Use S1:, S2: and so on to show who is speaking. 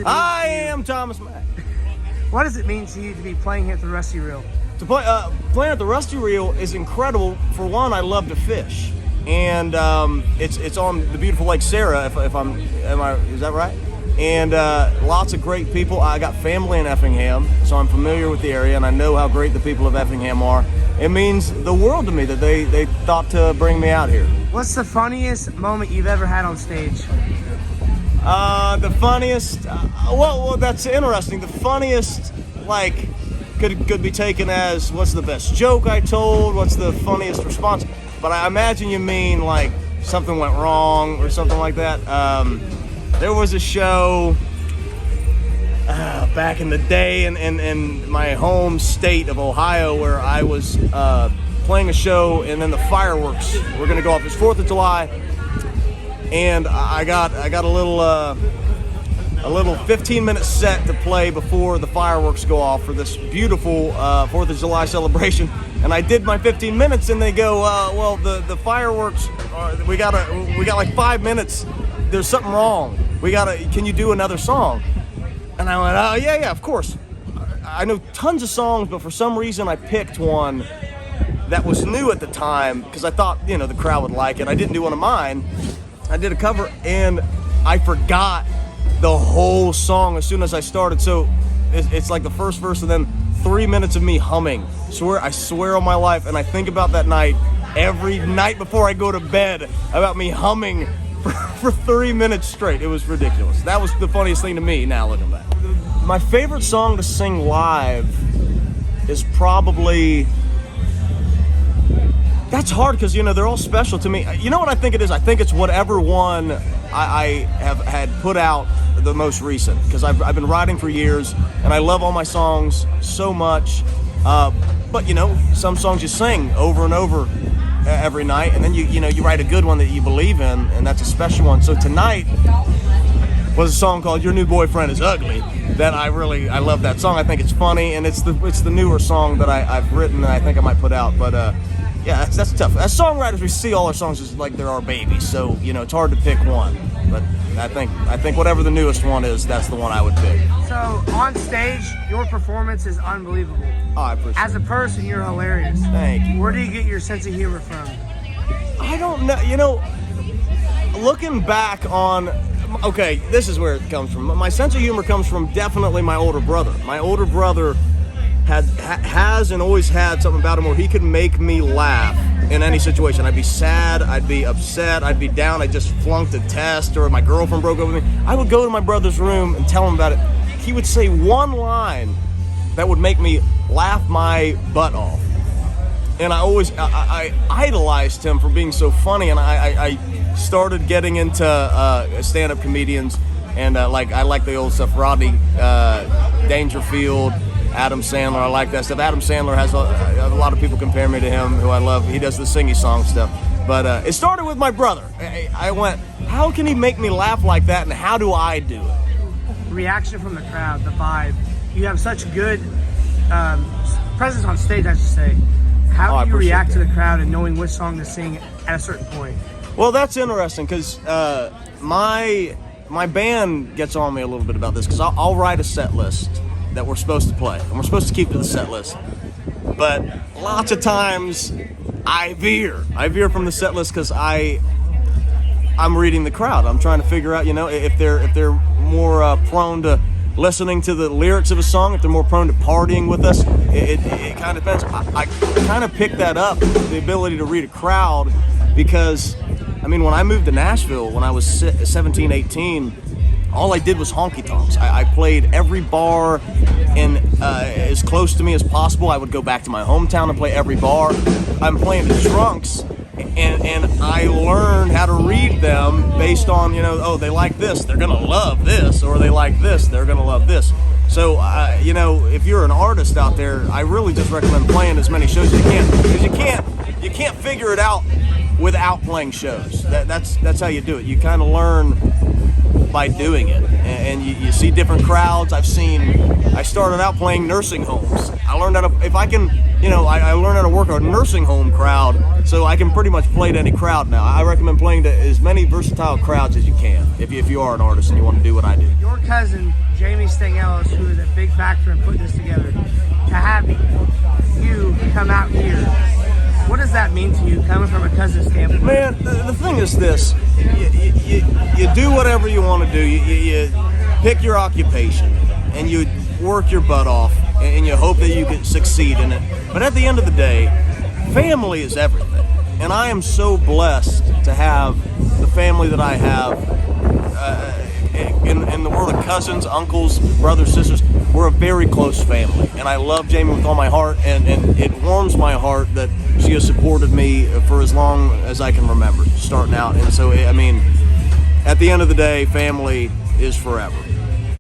S1: I am Thomas Mack.
S2: What does it mean to you to be playing here at the Rusty Reel?
S1: To play, playing at the Rusty Reel is incredible. For one, I love to fish, and it's on the beautiful Lake Sarah. Is that right? And lots of great people. I got family in Effingham, so I'm familiar with the area, and I know how great the people of Effingham are. It means the world to me that they thought to bring me out here.
S2: What's the funniest moment you've ever had on stage?
S1: The funniest, well, that's interesting. The funniest, like, could be taken as, what's the best joke I told? What's the funniest response? But I imagine you mean, like, something went wrong or something like that. There was a show back in the day in my home state of Ohio where I was playing a show, and then the fireworks were going to go off. It was 4th of July. And I got a little 15-minute set to play before the fireworks go off for this beautiful 4th of July celebration. And I did my 15 minutes, and they go, well, the fireworks, we got like 5 minutes. There's something wrong. Can you do another song? And I went, oh yeah, of course. I know tons of songs, but for some reason I picked one that was new at the time because I thought, the crowd would like it. I didn't do one of mine. I did a cover, and I forgot the whole song as soon as I started. So it's like the first verse and then 3 minutes of me humming. I swear on my life, and I think about that night every night before I go to bed about me humming for 3 minutes straight. It was ridiculous. That was the funniest thing to me now looking back. My favorite song to sing live is probably... That's hard because, they're all special to me. You know what I think it is? I think it's whatever one I have had put out the most recent, because I've been writing for years, and I love all my songs so much. But, some songs you sing over and over every night, and then you write a good one that you believe in, and that's a special one. So tonight was a song called Your New Boyfriend Is Ugly that I love that song. I think it's funny, and it's the newer song that I've written that I think I might put out. But yeah, that's tough. As songwriters, we see all our songs as like they're our babies, so it's hard to pick one. But I think whatever the newest one is, that's the one I would pick.
S2: So on stage, your performance is unbelievable.
S1: Oh, I appreciate it.
S2: As a person, you're hilarious.
S1: Thank you.
S2: Where do you get your sense of humor from?
S1: I don't know. Looking back on, okay, this is where it comes from. My sense of humor comes from definitely my older brother. My older brother has and always had something about him where he could make me laugh in any situation. I'd be sad, I'd be upset, I'd be down, I just flunked a test, or my girlfriend broke up with me. I would go to my brother's room and tell him about it. He would say one line that would make me laugh my butt off. And I idolized him for being so funny, and I started getting into stand-up comedians, and I like the old stuff, Rodney Dangerfield, Adam Sandler. I like that stuff. Adam Sandler has a lot of people compare me to him, who I love. He does the singy song stuff. But it started with my brother. I went, how can he make me laugh like that, and how do I do it?
S2: Reaction from the crowd, the vibe. You have such good presence on stage, I should say. How do you react to the crowd and knowing which song to sing at a certain point?
S1: Well, that's interesting because my band gets on me a little bit about this, because I'll write a set list that we're supposed to play, and we're supposed to keep to the set list. But lots of times I veer from the set list because I'm reading the crowd. I'm trying to figure out, if they're more prone to listening to the lyrics of a song, if they're more prone to partying with us. It kind of depends. I kind of picked that up, the ability to read a crowd, because when I moved to Nashville when I was 17, 18, all I did was honky tonks. I played every bar in as close to me as possible. I would go back to my hometown and play every bar. I'm playing the drunks, and I learned how to read them based on, oh, they like this, they're gonna love this, or they like this, they're gonna love this. So, if you're an artist out there, I really just recommend playing as many shows as you can, because you can't figure it out without playing shows. That's how you do it. You kind of learn by doing it, and you see different crowds. I started out playing nursing homes. I learned how to, if I can, I learned how to work a nursing home crowd, so I can pretty much play to any crowd now. I recommend playing to as many versatile crowds as you can if you are an artist and you want to do what I do.
S2: Your cousin, Jamie Stangelis, who is a big factor in putting this together, to have you come out here, what does that mean to you, coming from a cousin standpoint?
S1: Man, the thing is this, you do whatever you want to do. You pick your occupation, and you work your butt off, and you hope that you can succeed in it. But at the end of the day, family is everything. And I am so blessed to have the family that I have. In the world of cousins, uncles, brothers, sisters, we're a very close family. And I love Jamie with all my heart, and it warms my heart that she has supported me for as long as I can remember, starting out. And so, I mean, at the end of the day, family is forever.